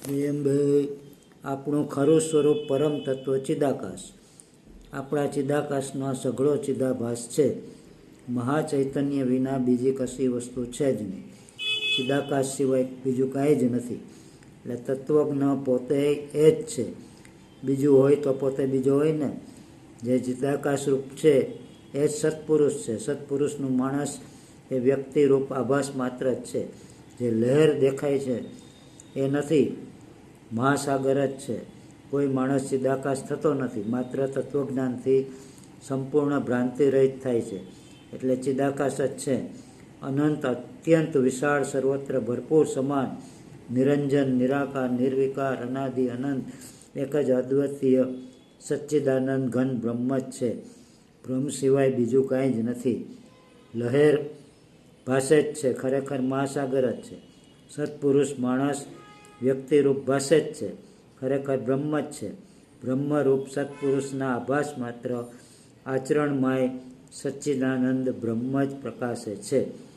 ભાઈ આપણું ખરું સ્વરૂપ પરમ તત્વ ચિદાકાશ. આપણા ચિદાકાશનો આ સઘળો ચિદાભાસ છે. મહાચૈતન્ય વિના બીજી કશી વસ્તુ છે જ નહીં. ચિદાકાશ સિવાય બીજું કાંઈ જ નથી. એટલે તત્વજ્ઞ પોતે એ જ છે. બીજું હોય તો પોતે બીજો હોય ને. જે ચિદાકાશ રૂપ છે એ જ સત્પુરુષ છે. સત્પુરુષનું માણસ એ વ્યક્તિરૂપ આભાસ માત્ર જ છે. જે લહેર દેખાય છે એ નથી, મહાસાગર જ છે. કોઈ માણસ ચિદાકાશ થતો નથી. માત્ર તત્વજ્ઞાનથી સંપૂર્ણ ભ્રાંતિ રહિત થાય છે. એટલે ચિદાકાશ જ છે. અનંત, અત્યંત વિશાળ, સર્વત્ર ભરપૂર, સમાન, નિરંજન, નિરાકાર, નિર્વિકાર, અનાદિ, અનંત, એક જ અદ્વિતીય સચ્ચિદાનંદ ઘન બ્રહ્મ જ છે. બ્રહ્મ સિવાય બીજું કાંઈ જ નથી. લહેર ભાષે જ છે, ખરેખર મહાસાગર જ છે. સત્પુરુષ માણસ વ્યક્તિરૂપ ભાષે જ છે, ખરેખર બ્રહ્મ જ છે. બ્રહ્મરૂપ સત્પુરુષના આભાસ માત્ર આચરણમાય સચ્ચિદાનંદ બ્રહ્મ જ પ્રકાશે છે.